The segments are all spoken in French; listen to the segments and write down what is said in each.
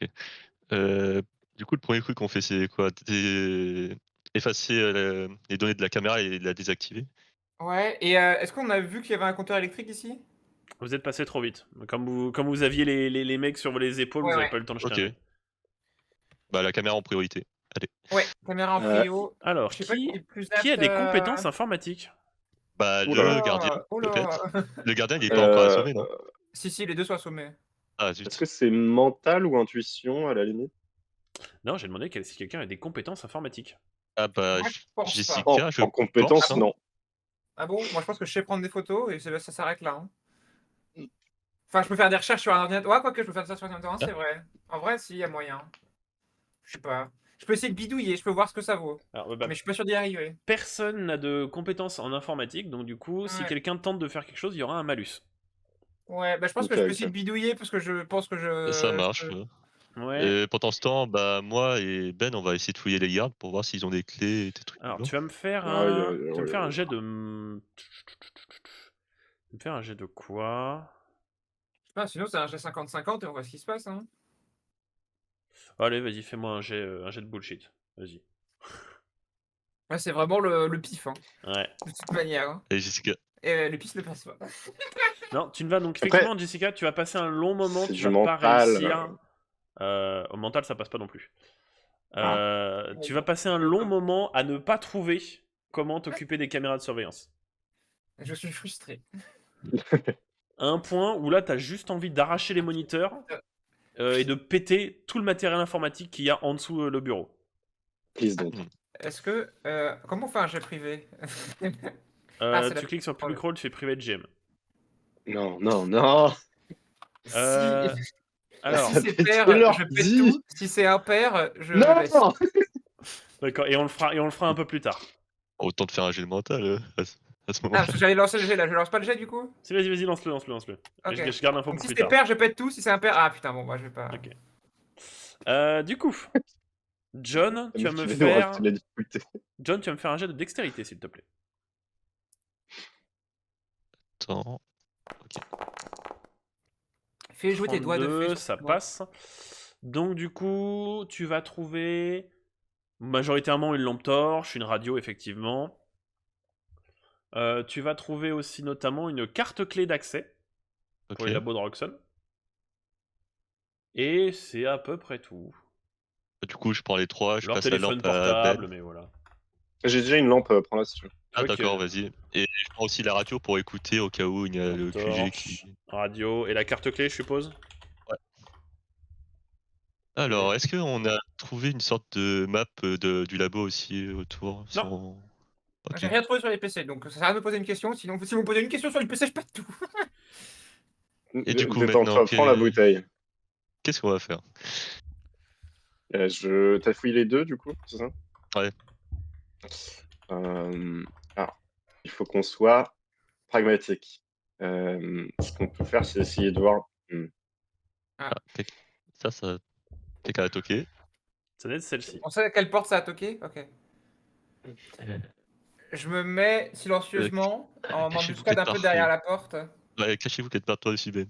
OK. Heu, du coup, le premier truc qu'on fait, c'est quoi? Effacer, les données de la caméra et la désactiver? Ouais et est-ce qu'on a vu qu'il y avait un compteur électrique ici? Vous êtes passé trop vite. Comme vous aviez les mecs sur les épaules, vous Ouais, avez ouais. pas eu le temps de jeter un œil. OK. Bah, la caméra en priorité. Allez. Ouais, caméra en Heu, prio. Je Alors, sais pas qui est qui le plus qui a apte, des compétences informatiques? Bah, ouh Oh le là gardien, là! Oh là! peut-être? Le gardien, il est pas encore là. assommé, non? Si, si, les 2 sont assommés. Ah Est-ce zut. que c'est mental ou intuition, à la limite? Non, j'ai demandé si quelqu'un a des compétences informatiques. Ah bah, Moi, je pense pas. En Jessica, je en pense, compétence, non? non. Ah bon? Moi, je pense que je sais prendre des photos et ça s'arrête là, hein. Mmh. Enfin, je peux faire des recherches sur un ordinateur. Ouais, quoique je peux faire ça sur un ordinateur, Ah, c'est vrai. En vrai, si, il y a moyen. Je sais pas. Je peux essayer de bidouiller, je peux voir ce que ça vaut. Alors, Mais je suis pas sûr d'y arriver. personne n'a de compétences en informatique, donc du coup, si Ouais. quelqu'un tente de faire quelque chose, il y aura un malus. Ouais, bah, je pense que OK, je peux essayer OK. de bidouiller parce que je pense que ça je marche, peux. Ouais. et pendant ce temps, bah, moi et Ben, on va essayer de fouiller les gardes pour voir s'ils ont des clés et des trucs du Alors, genre. Aïe, aïe, tu vas me aïe, faire un aïe. jet de. Tu vas me faire un jet de quoi? Je sais pas, sinon c'est un G 50-50 et on voit ce qui se passe, hein. Allez, vas-y, fais-moi un jet de bullshit. Vas-y. Ouais, c'est vraiment le pif, hein, Ouais. de toute manière, hein. Et Jessica, Et le pif ne passe pas. Non, tu ne vas donc Après, effectivement, Jessica, tu vas passer un long moment, c'est tu du vas pas mental, réussir. Au mental, ça passe pas non plus. ah, Ouais, Tu vas bon, passer un long moment à ne pas trouver comment t'occuper des caméras de surveillance. je suis frustré. À un point où là, t'as juste envie d'arracher les moniteurs et de péter tout le matériel informatique qu'il y a en dessous le bureau. please don't. mmh, Est-ce que, comment on fait un jet privé? Ah, c'est la Tu cliques sur Public parole. Role, tu fais Private GM. Non, non, non! Si Euh, si alors, c'est T'avais pair, leur je pète dit! tout. Si c'est impair, je laisse. Non! d'accord, et on le fera un peu plus tard. autant de faire un jet de mental, à ce Ah, moment-là. parce que j'allais lancer le jet là, je lance pas le jet du coup? Si, vas-y, vas-y, lance-le, lance-le, lance-le. OK. Je garde l'info Donc pour si plus c'est tard. pair, je pète tout, si c'est impair ah putain, bon, bah, je vais pas. Ok. Du coup, John, Le tu vas mec, me il va nous rajouter faire. de la difficulté. John, tu vas me faire un jet de dextérité, s'il te plaît. Attends, OK. Fais jouer tes doigts de fée 32, sur ça tes doigts. passe. Donc, du coup, tu vas trouver majoritairement une lampe torche, une radio, effectivement. Tu vas trouver aussi notamment une carte clé d'accès pour les OK. labos de Roxxon. Et c'est à peu près tout. Bah, du coup, je prends les 3, je Leur passe la téléphone lampe à portable, Ben. mais voilà. J'ai déjà une lampe, prends-la si tu veux. Ah Ok, d'accord, vas-y, et je prends aussi la radio pour écouter au cas où il y a lampe le QG torche, qui radio et la carte clé, je suppose. ouais. Ok. Alors, est-ce qu'on a trouvé une sorte de map, du labo aussi autour? Non, Sans OK. J'ai rien trouvé sur les PC, donc ça sert à rien de me poser une question, sinon si vous me posez une question sur les PC, je pète tout. Et du coup, maintenant, Détends-toi, prends la bouteille. qu'est-ce qu'on va faire? Tu fouillé les 2 du coup, c'est ça? Ouais, Alors, il faut qu'on soit pragmatique. Ce qu'on peut faire, c'est essayer de voir, Ah, ah, quelqu'un a toqué. ça doit être celle-ci. on sait à quelle porte ça a toqué? OK. Je me mets silencieusement en Cachez-vous m'embuscade quelque un peu part, derrière la porte. ouais, cachez-vous quelque part, toi aussi, Ben. heu,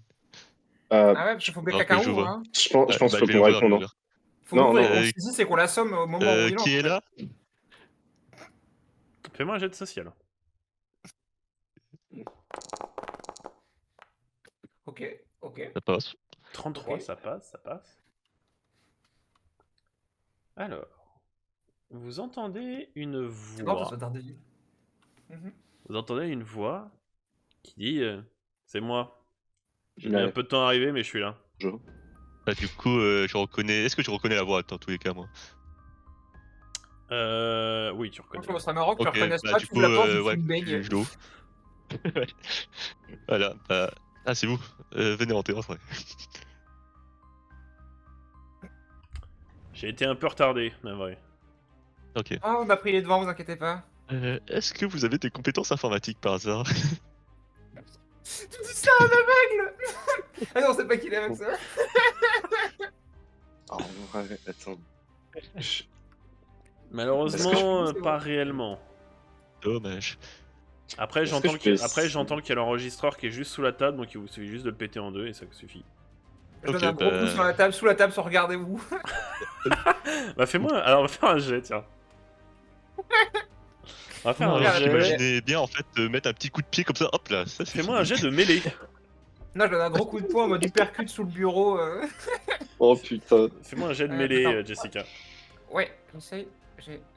Ah ouais, parce qu'il faut bien que Alors que quelqu'un je ouvre, vois. hein. je pense Bah, qu'il je faut vais qu'on l'ouvrir, je vais réponde, hein. l'ouvrir. Faut Non, l'ouvrir non, et qu'on Heu, saisisse et qu'on l'assomme au moment où il qui entre, est en fait. là? Fais-moi un jet de social. OK, OK, Ça passe. 33, OK. ça passe, ça passe. Alors, vous entendez une C'est marrant que ce soit voix. Daredevil. Mmh. Vous entendez une voix qui dit c'est moi. J'ai mis un ouais, peu de temps à arriver, mais je suis là. bonjour. Bah, du coup, je reconnais est-ce que je reconnais la voix dans tous les cas, moi? Oui, tu Moi, je reconnais trouve la ça voix. marrant que tu OK, reconnaisses bah, pas, du tu coup, ouvres la porte, tu ouais, me baignes. je l'ouvre. Ouais. Voilà, bah ah, c'est vous? Venez entrer, entrez. J'ai été un peu retardé, mais vrai. OK. Ah, on a pris les devants, vous inquiétez pas. Est-ce que vous avez des compétences informatiques par hasard? Tu dis ça à un aveugle! Ah non, c'est pas qu'il est avec Bon, ça. en vrai, attends. Je est-ce que je Malheureusement, C'est pas bon. réellement. Dommage. Après, je peux j'entends essayer qu'il y a l'enregistreur qui est juste sous la table, donc il vous suffit juste de le péter en deux et ça suffit. Je donne Ok, un gros coup sur la table, sous la table, sans regarder où. Bah fais-moi. Alors on va faire un jet, tiens. On va faire Non, un alors regarde, jet. j'imaginais bien en fait mettre un petit coup de pied comme ça, hop là, ça c'est Fais-moi un fini. jet de mêlée. Non, je donne un gros coup de poing en mode uppercut sous le bureau. Oh putain. Fais-moi un jet de mêlée, Attends. Jessica. Ouais, j'essaye.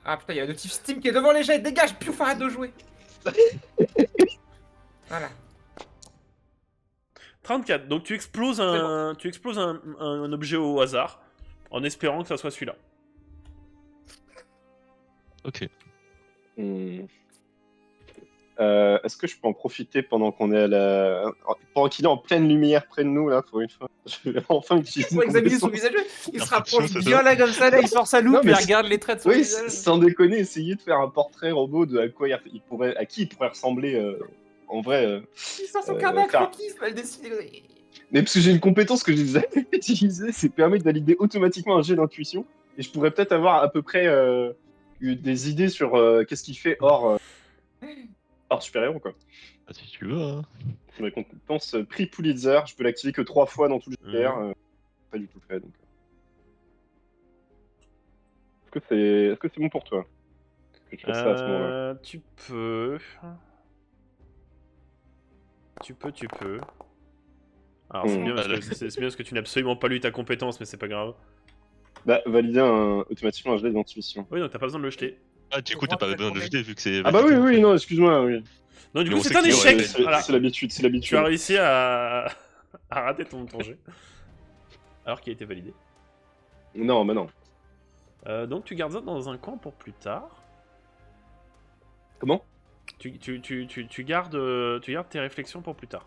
Ah putain, il y a le notif Steam qui est devant les jets, dégage, piouf, arrête de jouer. Voilà. 34. Donc tu exploses un objet au hasard, en espérant que ça soit celui-là. Ok. Hmm. Est-ce que je peux en profiter pendant qu'on est pendant qu'il est en pleine lumière près de nous là pour une fois? Je vais enfin utiliser Pour examiner mon son visage, il se Perception, rapproche c'est bien ça là comme ça, là, il sort sa loupe Non, et mais il regarde les traits de son Oui, visage. sans déconner, essayer de faire un portrait robot de à qui il pourrait ressembler en vrai. Il sort son carnet à faire- croquis, il va le dessiner. Mais parce que j'ai une compétence que j'ai jamais utilisée, c'est permet de valider automatiquement un jet d'intuition. Et je pourrais peut-être avoir à peu près des idées sur qu'est-ce qu'il fait hors super-héros, quoi. Ah, si tu veux, hein. Ma compétence prix Pulitzer, je peux l'activer que 3 fois dans tout le JDR. Mhm. Pas du tout fait, donc. Est-ce que c'est bon pour toi que je fasse ça à ce moment-là? Tu peux. Tu peux. Alors c'est Hmm. bien parce Ah, là. que c'est bien parce que tu n'as absolument pas lu ta compétence, mais c'est pas grave. Bah, valider automatiquement un jet d'identification. Oui, donc t'as pas besoin de le jeter. Ah, du coup, t'as pas besoin de le jeter vu que c'est. Ah bah oui, validé, en oui, fait. non, excuse-moi, oui. Donc du Mais coup on c'est sait un qu'il aurait échec. fait. Voilà. C'est l'habitude, c'est Tu as l'habitude. réussi à rater ton jet. Alors qu'il a été validé. Non, bah non. Donc tu gardes ça dans un coin pour plus tard. Comment? Tu gardes tes réflexions pour plus tard.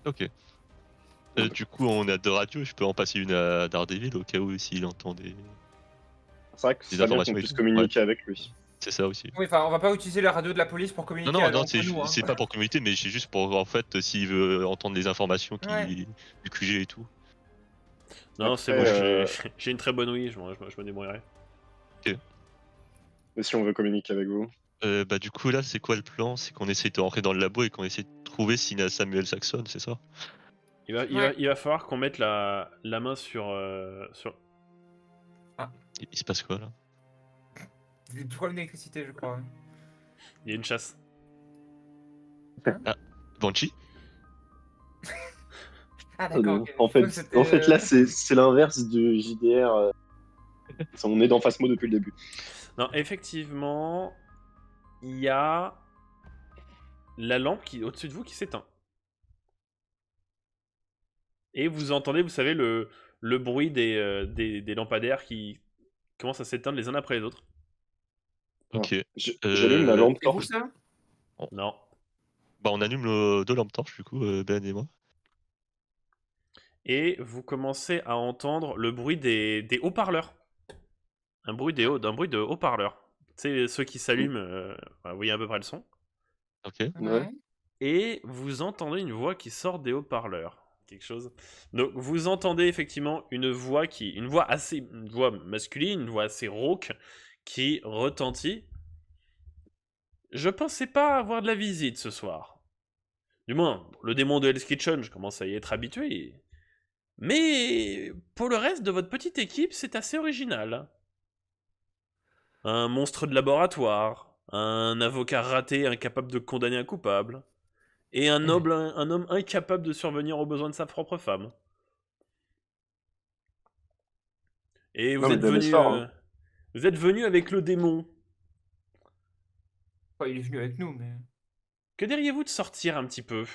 Ok. Du coup, on a deux radios, je peux en passer une à Daredevil au cas où s'il entend des. C'est vrai que Des c'est bien qu'on informations et puisse tout. communiquer avec lui. C'est ça aussi. Oui, enfin, on va pas utiliser la radio de la police pour Non, communiquer non, non, entre nous. Hein. c'est pas pour communiquer, mais c'est juste pour en fait s'il veut entendre des informations Ouais. du QG et tout. Non, c'est bon, Après, j'ai une très bonne ouïe, je me débrouillerai. Mais si on veut communiquer avec vous. Bah du coup là, c'est quoi le plan? C'est qu'on essaie de rentrer dans le labo et qu'on essaie de trouver s'il y a Samuel Saxon, c'est ça? Il va falloir qu'on mette la main sur. Il se passe quoi là? Des problèmes d'électricité, je crois. Il y a une chasse. Banshee? Ah, d'accord. ok. En Je crois que c'était, fait, là, c'est l'inverse du JDR. On est dans Phasmo depuis le début. Non, effectivement, il y a la lampe qui au-dessus de vous qui s'éteint. Et vous entendez, vous savez, le bruit des lampadaires qui commencent à s'éteindre les uns après les autres. Ok. J'allume la lampe C'est vous torche. ça? Non. Bah on allume nos deux lampes torches du coup, Ben et moi. Et vous commencez à entendre le bruit des haut-parleurs. Un bruit de haut-parleurs. Tu sais, ceux qui s'allument, vous voyez à peu près le son. Ok. Ouais. Et vous entendez une voix qui sort des haut-parleurs. Quelque chose. Donc vous entendez effectivement une voix masculine, une voix assez rauque qui retentit. Je pensais pas avoir de la visite ce soir. Du moins, le démon de Hell's Kitchen, je commence à y être habitué. Mais pour le reste de votre petite équipe, c'est assez original. Un monstre de laboratoire, un avocat raté incapable de condamner un coupable, et un homme incapable de survenir aux besoins de sa propre femme. Et Non, mais de l'histoire, hein. vous êtes venu avec le démon. Enfin, il est venu avec nous, mais. Que diriez-vous de sortir un petit peu?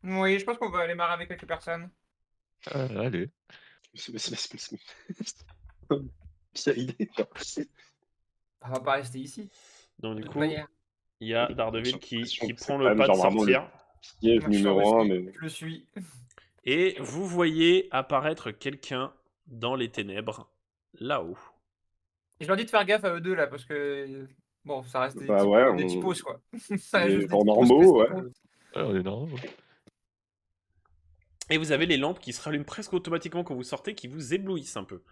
Oui, je pense qu'on va aller marrer avec quelques personnes. Allez. Pire idée. On va pas rester ici. Donc De du toute coup, manière. il y a Daredevil J'ai qui l'impression que c'est prend quand le même pas de genre vraiment sortir. Piège Moi, je numéro sors 1, aussi. mais Je le suis. Et vous voyez apparaître quelqu'un dans les ténèbres, là-haut. Et je leur dis de faire gaffe à eux deux là, parce que. Bon, ça reste bah ouais, des typos quoi. Ça reste des juste des gens typos normaux, spéciaux. ouais. On est normal. Et vous avez les lampes qui se rallument presque automatiquement quand vous sortez, qui vous éblouissent un peu.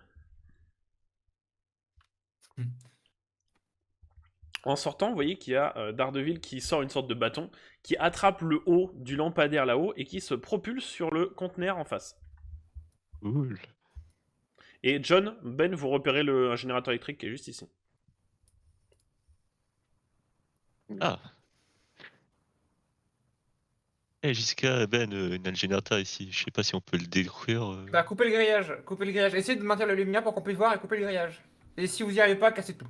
En sortant, vous voyez qu'il y a Daredevil qui sort une sorte de bâton, qui attrape le haut du lampadaire là-haut et qui se propulse sur le conteneur en face. Cool. Et John, Ben, vous repérez un générateur électrique qui est juste ici. Ah. Eh, Jessica, Ben, il y a le générateur ici. Je sais pas si on peut le détruire. Bah, coupez le grillage. Coupez le grillage. Essayez de maintenir la lumière pour qu'on puisse voir et couper le grillage. Et si vous y arrivez pas, cassez tout.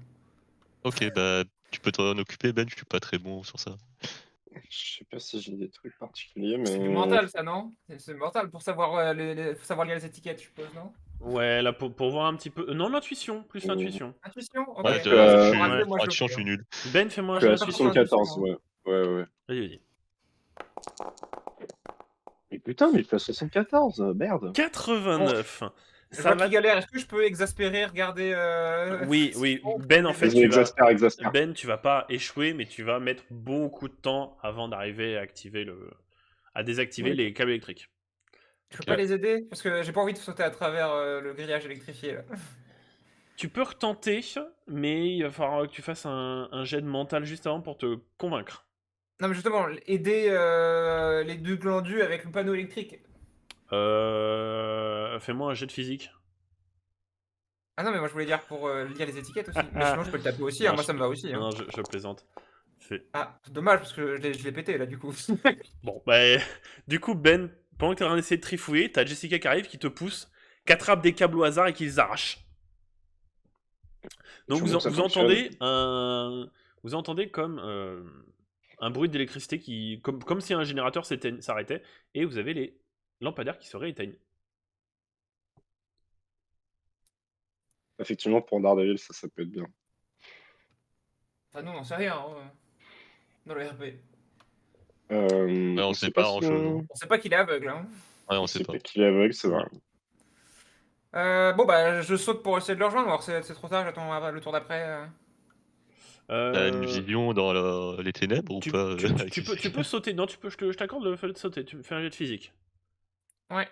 Ok, bah, tu peux t'en occuper, Ben, je suis pas très bon sur ça. Je sais pas si j'ai des trucs particuliers, C'est du mais. mental, ça, non? C'est mental pour savoir, faut savoir lire les étiquettes, je suppose, non? Ouais, là, pour voir un petit peu... non, l'intuition, plus l'intuition. Intuition? Ok. Ouais, Parce je, que, je suis- Raté, ouais. moi, je le action, fais, je suis nul. Ben, fais-moi un je jet suis à Intuition, d'intuition. 74, intuition, ouais. Ouais. Vas-y. Mais putain, mais il fait 74, merde. 89. Je Ça vois va... qu'il galère. Est-ce que je peux exaspérer, regarder Oui, oui. Ben, en fait, Vas-y, exaspère. Ben, tu vas pas échouer, mais tu vas mettre beaucoup de temps avant d'arriver à activer à désactiver Oui. les câbles électriques. Je peux pas Ok. les aider? Parce que j'ai pas envie de sauter à travers le grillage électrifié, là. Tu peux retenter, mais il va falloir que tu fasses un jet de mental juste avant pour te convaincre. Non, mais justement, aider les deux glandus avec le panneau électrique. Fais-moi un jet de physique. Ah non, mais moi je voulais dire pour lire les étiquettes aussi. Mais sinon, je peux le taper aussi, Non, hein, moi ça me va aussi. Non, Hein. non, je plaisante. Ah, c'est dommage parce que je l'ai pété là du coup. Bon, bah, du coup, Ben, pendant que t'es en train d'essayer de trifouiller, t'as Jessica qui arrive, qui te pousse, qui attrape des câbles au hasard et qui les arrache. Donc Sûrement que ça vous fonctionne. entendez comme un bruit d'électricité comme si un générateur s'arrêtait, et vous avez les lampadaires qui se rééteignent. Effectivement, pour Daredevil, ça peut être bien. Enfin, nous on sait rien hein, dans le RP. Ouais, on sait pas grand-chose, non. On sait pas qu'il est aveugle. Hein. Ouais, on On sait sait pas. pas qu'il est aveugle, c'est vrai. Bon bah je saute pour essayer de le rejoindre, alors c'est trop tard, j'attends le tour d'après. T'as une vision dans les ténèbres ou Tu, pas tu- avec tu peux, tu Jessica peux sauter. Non, je t'accorde le fait de sauter. Tu me fais un jet de physique. Ouais.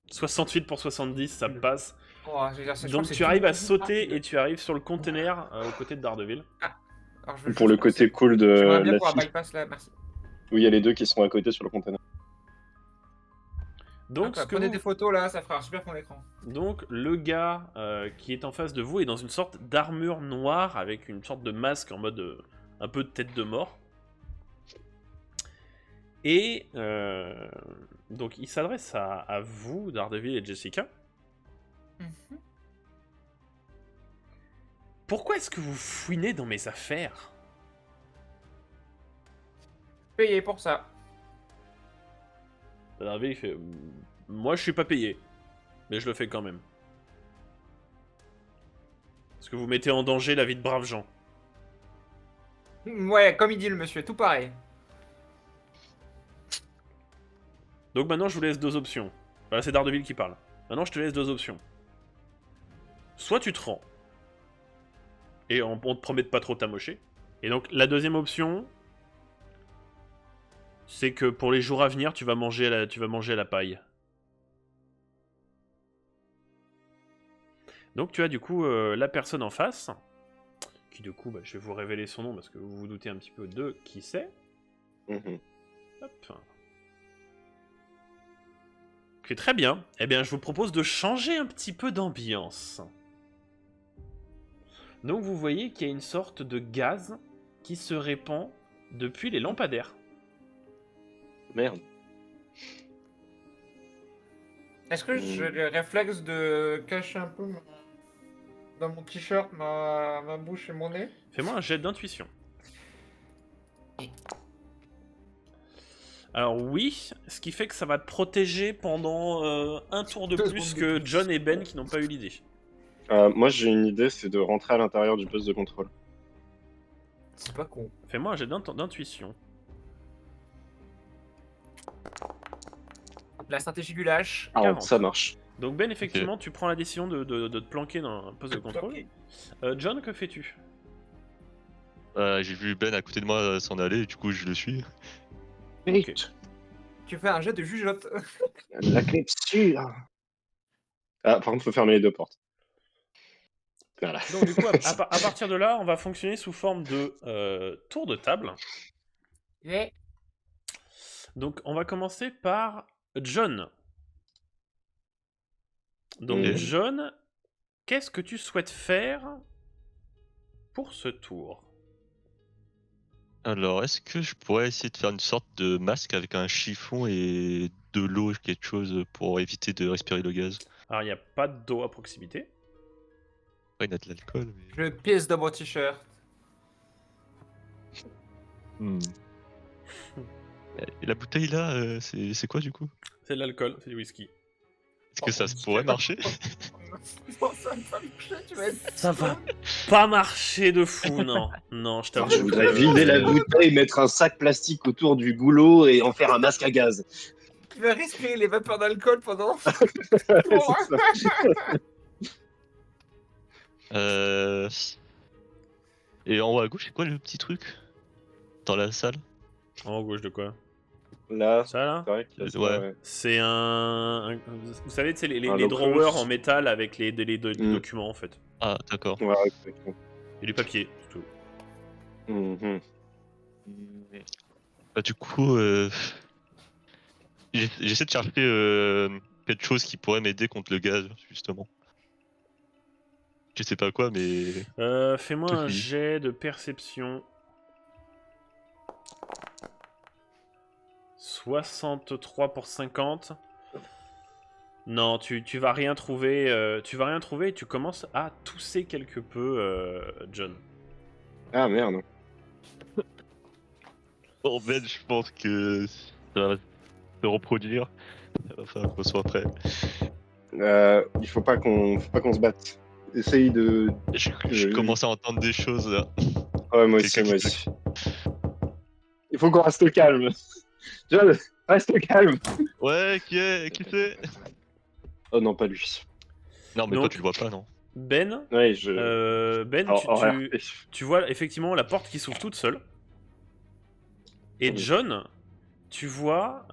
68 pour 70, ça passe. Oh, je veux dire, je crois Donc que c'est tu arrives à tout sauter rapide. et tu arrives sur le container aux côtés de Daredevil. Alors, je veux Pour juste le côté passer. cool de J'aimerais bien la pouvoir fille, bypass là, merci. où il y a les deux qui sont à côté sur le container. Donc, Hop, ce que prenez vous- des photos là, ça fera un super fond d'écran. Donc le gars qui est en face de vous est dans une sorte d'armure noire avec une sorte de masque en mode un peu de tête de mort. Et donc il s'adresse à vous, Daredevil et Jessica. Pourquoi est-ce que vous fouinez dans mes affaires? Payé pour ça. Daredevil il fait moi je suis pas payé, mais je le fais quand même. Parce que vous mettez en danger la vie de braves gens. Ouais, comme il dit le monsieur, tout pareil. Donc maintenant je vous laisse deux options. Voilà, c'est Daredevil qui parle. Maintenant je te laisse deux options. Soit tu te rends, et on te promet de pas trop t'amocher. Et donc la deuxième option, c'est que pour les jours à venir, tu vas manger à la paille. Donc tu as du coup la personne en face, qui du coup, je vais vous révéler son nom parce que vous vous doutez un petit peu de qui c'est. Mhm. Hop. Ok, très bien. Eh bien, je vous propose de changer un petit peu d'ambiance. Donc vous voyez qu'il y a une sorte de gaz qui se répand depuis les lampadaires. Merde. Est-ce que j'ai le réflexe de cacher un peu dans mon t-shirt ma bouche et mon nez? Fais-moi un jet d'intuition. Alors oui, ce qui fait que ça va te protéger pendant un tour de 2 plus secondes que de plus. John et Ben qui n'ont pas eu l'idée. Moi, j'ai une idée, c'est de rentrer à l'intérieur du poste de contrôle. C'est pas con. Fais-moi un jet d'intuition. La stratégie du lâche. 40. Ça marche. Donc Ben, effectivement, tu prends la décision de te planquer dans un poste de contrôle. Ok. John, que fais-tu? J'ai vu Ben à côté de moi s'en aller, du coup je le suis. Ok. Tu fais un jet de jugeote. La clé sûre. Ah, par contre, faut fermer les deux portes. Voilà. Donc du coup, à partir de là, on va fonctionner sous forme de tour de table. Yeah. Donc on va commencer par John. Donc Mhm. John, qu'est-ce que tu souhaites faire pour ce tour? Alors, est-ce que je pourrais essayer de faire une sorte de masque avec un chiffon et de l'eau, quelque chose pour éviter de respirer le gaz? Alors il n'y a pas d'eau à proximité. Ouais, il y a de l'alcool, mais... Je pisse dans mon t-shirt. Hmm. Et la bouteille là, c'est quoi du coup? C'est de l'alcool, c'est du whisky. Est-ce que ça pourrait marcher? Non, ça va pas marcher, tu vas être... Ça va pas marcher de fou, non. Non, je t'avoue. Je voudrais vider la bouteille, mettre un sac plastique autour du goulot et en faire un masque à gaz. Tu vas respirer les vapeurs d'alcool pendant... C'est ça. Euh... Et en haut à gauche, c'est quoi le petit truc? Dans la salle? En gauche de quoi? Là, Ça là? c'est vrai qu'il y a ça, Ouais. ouais. C'est vous savez, c'est les Un drawers locker. en métal avec les Mm. documents en fait. Ah, d'accord. Ouais, exactement. Et du papier, c'est tout. Mhm. Bah, du coup, j'essaie de chercher quelque chose qui pourrait m'aider contre le gaz, justement. Je sais pas quoi, mais... Fais-moi Tout un fini. jet de perception. 63 pour 50. Non, tu vas rien trouver. Tu vas rien trouver et tu commences à tousser quelque peu, John. Ah merde. En fait, je pense que ça va se reproduire. Enfin, qu'on soit prêt. Il faut pas qu'on se batte. Essaye de. Je commence à entendre des choses là. Ouais, moi aussi, Quelqu'un moi qui aussi. Il faut qu'on reste calme. John, reste calme. Ouais, qui c'est? Oh non, pas lui. Non, mais toi Donc- tu le vois pas, non? Ben, Ouais, je. Ben, Alors, en RP. tu vois effectivement la porte qui s'ouvre toute seule. Et Oui. John, tu vois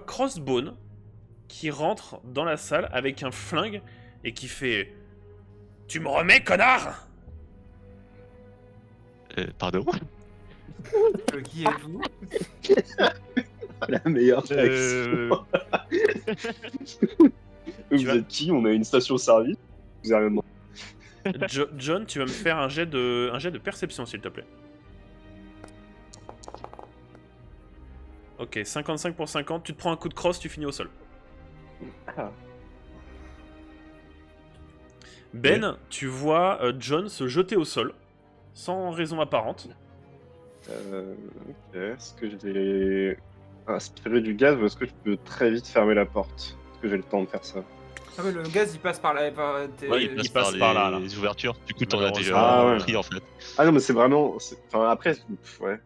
Crossbone qui rentre dans la salle avec un flingue et qui fait « Tu me remets, connard !» Pardon? Qui êtes-vous? La meilleure réaction. Vous vas- êtes qui? On a une station-service. Vous avez rien demandé. John, tu vas me faire un jet de perception, s'il te plaît. Ok, 55 pour 50, tu te prends un coup de crosse, tu finis au sol. Ah. Ben, tu vois John se jeter au sol, sans raison apparente. Ok. Est-ce que j'ai aspiré du gaz ou est-ce que je peux très vite fermer la porte? Est-ce que j'ai le temps de faire ça? Ah ouais, le gaz il passe par là. Ouais, il passe par les ouvertures. Du coup, t'en as déjà Ah, ouais. pris en fait. Ah non, mais c'est vraiment. Enfin, après, ouais.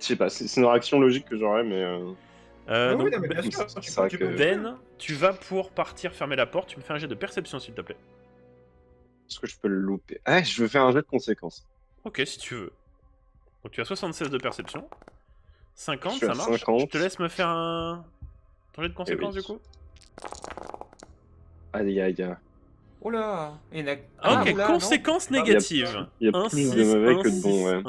Je sais pas, c'est une réaction logique que j'aurais, mais. Ah Donc, oui, non, mais bien Ben- sûr, c'est tu vrai peux que- Ben, tu vas pour partir fermer la porte, tu me fais un jet de perception, s'il te plaît. Est-ce que je peux le louper? Ah, je veux faire un jet de conséquences. Ok, si tu veux. Donc tu as 76 de perception. 50, Je suis ça à marche. 50. Je te laisse me faire un... ton jet de conséquences, oui. du coup. Aïe, aïe, aïe. Oh là, il y en a... Ah, ok, oula, conséquences non. négatives. Il y a 1, plus 6, de mauvais 1, que de bons, 6, ouais.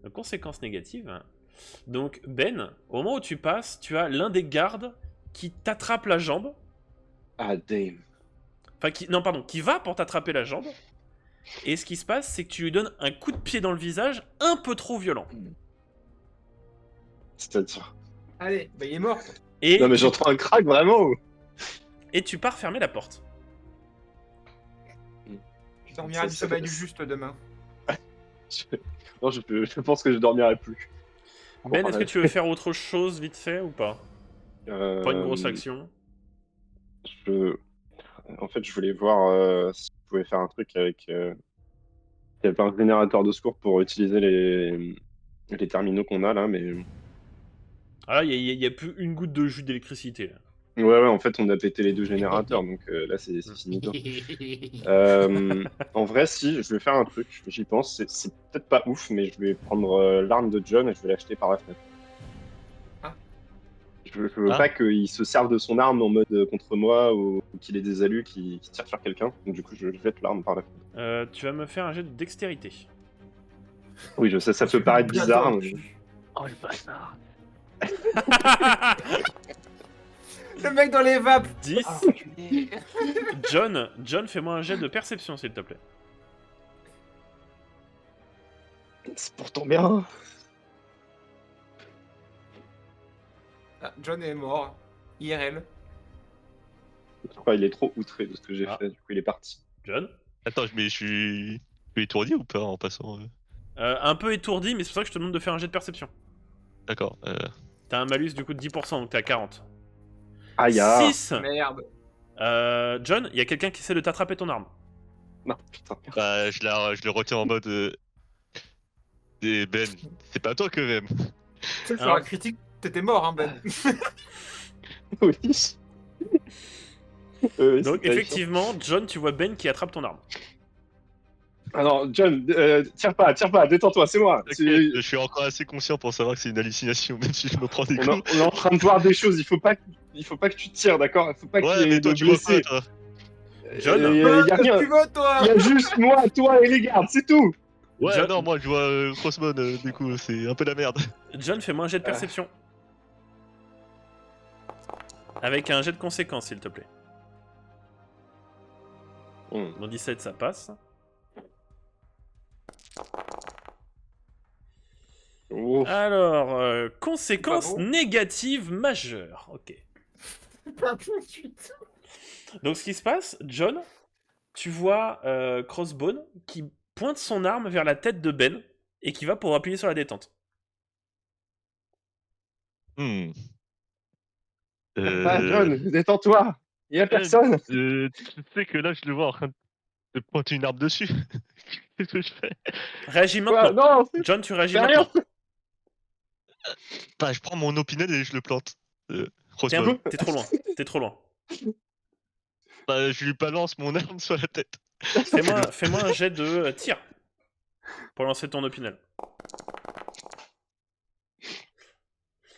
1. Conséquences négatives. Donc, Ben, au moment où tu passes, tu as l'un des gardes qui t'attrape la jambe. Ah, damn. Enfin, qui va pour t'attraper la jambe. Et ce qui se passe, c'est que tu lui donnes un coup de pied dans le visage un peu trop violent. C'est-à-dire. Allez, bah il est mort. Et, Non, mais j'entends un crack vraiment. et tu pars fermer la porte. Je dormirai du Ça- sommeil du juste demain. Non, je pense que je dormirai plus. Ben, est-ce que tu veux faire autre chose vite fait ou pas? Pas une grosse action. En fait, je voulais voir si je pouvais faire un truc avec. Il y a plein de générateurs de secours pour utiliser les terminaux qu'on a là, mais. Ah là, il y a plus une goutte de jus d'électricité. Là. Ouais, en fait, on a pété les deux générateurs, donc là, c'est fini. En vrai, si, je vais faire un truc, j'y pense. C'est peut-être pas ouf, mais je vais prendre l'arme de John et je vais l'acheter par la fenêtre. Ah. Je veux Ah. pas qu'il se serve de son arme en mode contre moi ou qu'il ait des alus qui tirent sur quelqu'un. Donc du coup, je jette l'arme par la fenêtre. Tu vas me faire un jet de dextérité. Oui, je sais, ça Je peut suis paraître bien bizarre. dans le Mais... cul. Oh le bâtard. Le mec dans les vapes. 10. Ah, enculé. John, fais-moi un jet de perception, s'il te plaît. C'est pourtant bien. Ah, John est mort. IRL. Je crois qu'il est trop outré de ce que j'ai Ah. fait. Du coup, il est parti. John Attends, mais je suis étourdi ou pas en passant Un peu étourdi, mais c'est pour ça que je te demande de faire un jet de perception. D'accord. T'as un malus du coup de 10%, donc t'es à 40. Aïe, ah. 6. Merde. John, il y a quelqu'un qui essaie de t'attraper ton arme. Non, putain. Bah, je le retiens en mode. Ben, c'est pas toi quand même. Tu sais, sur Alors- la critique, t'étais mort, hein, Ben. Oui. Oui, Donc c'est terrifiant. effectivement, John, tu vois Ben qui attrape ton arme. Alors, John, tire pas, détends-toi, c'est moi. T'inquiète, je suis encore assez conscient pour savoir que c'est une hallucination, même si je me prends des coups. On est en train de voir des choses. Il faut pas que tu tires, d'accord? Il faut pas qu'il y Ouais, ait mais toi, de tu vois blessés. pas, toi. John Il y a rien. Tu veux, toi? Il y a juste moi, toi et les gardes, c'est tout. Ouais, John- non, moi, je vois Crossbone, du coup, c'est un peu la merde. John, fais-moi un jet de perception. Avec un jet de conséquence, s'il te plaît. Bon, 17, ça passe. Oh. Alors, conséquence Pas bon. négative majeure. Ok. Pas tout de suite. Donc ce qui se passe, John, tu vois Crossbone qui pointe son arme vers la tête de Ben et qui va pour appuyer sur la détente. Hmm. Ah, John, détends-toi. Il y a personne. Tu sais que là, je le vois en train de pointer une arme dessus. Qu'est-ce que je fais? Réagis Quoi maintenant. Non, John, tu réagis fais rien. maintenant. Bah, je prends mon opinel et je le plante. T'es Crossbone. t'es trop loin. T'es trop loin. Bah, je lui balance mon arme sur la tête. Fais-moi un jet de tir pour lancer ton opinel.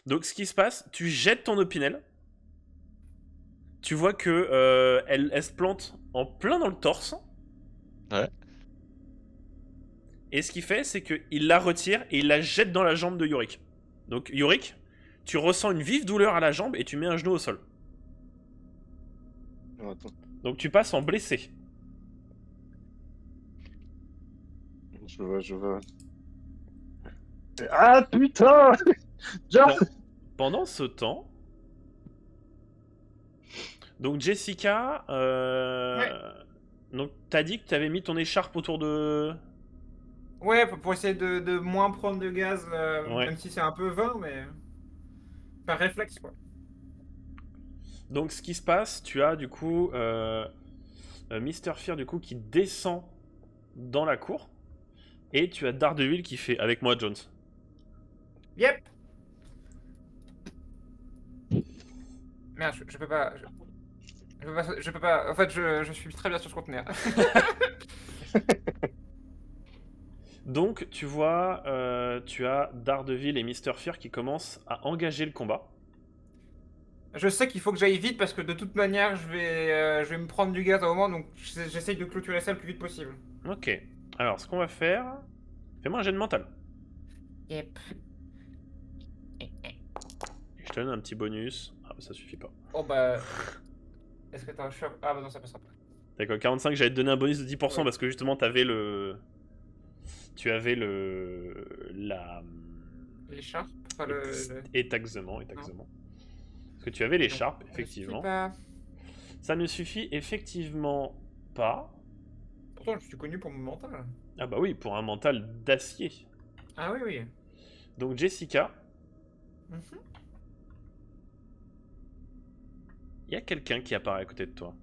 Donc ce qui se passe, tu jettes ton opinel. Tu vois que elle se plante en plein dans le torse. Ouais. Et ce qu'il fait, c'est qu'il la retire et il la jette dans la jambe de Yorick. Donc Yorick, tu ressens une vive douleur à la jambe et tu mets un genou au sol. Non, attends. Donc tu passes en blessé. Je vois. Ah putain. John. Pendant ce temps, donc Jessica, donc t'as dit que t'avais mis ton écharpe autour de... Ouais, pour essayer de moins prendre de gaz, Ouais. même si c'est un peu vain, mais. Par réflexe, quoi. Donc ce qui se passe, tu as du coup Mr. Fear du coup qui descend dans la cour et tu as Daredevil qui fait avec moi Jones. Yep! Merde, je peux pas. Je peux pas. En fait, je suis très bien sur ce conteneur. Donc tu vois, tu as Daredevil et Mr. Fear qui commencent à engager le combat. Je sais qu'il faut que j'aille vite parce que de toute manière, je vais me prendre du gaz à un moment, donc j'essaye de clôturer ça le plus vite possible. Ok. Alors ce qu'on va faire, fais-moi un jet de mental. Yep. Je te donne un petit bonus. Ah ça suffit pas. Oh bah. Est-ce que t'as un choc? Ah bah non, ça passera pas. D'accord, 45, j'allais te donner un bonus de 10% Ouais. parce que justement t'avais le... Tu avais la... L'écharpe? Enfin, le... Étaxement. Parce que tu avais l'écharpe, Ça effectivement. suffit pas. Ça ne suffit effectivement pas. Pourtant, je suis connu pour mon mental. Ah bah oui, pour un mental d'acier. Ah oui, oui. Donc Jessica, Mhm. il y a quelqu'un qui apparaît à côté de toi.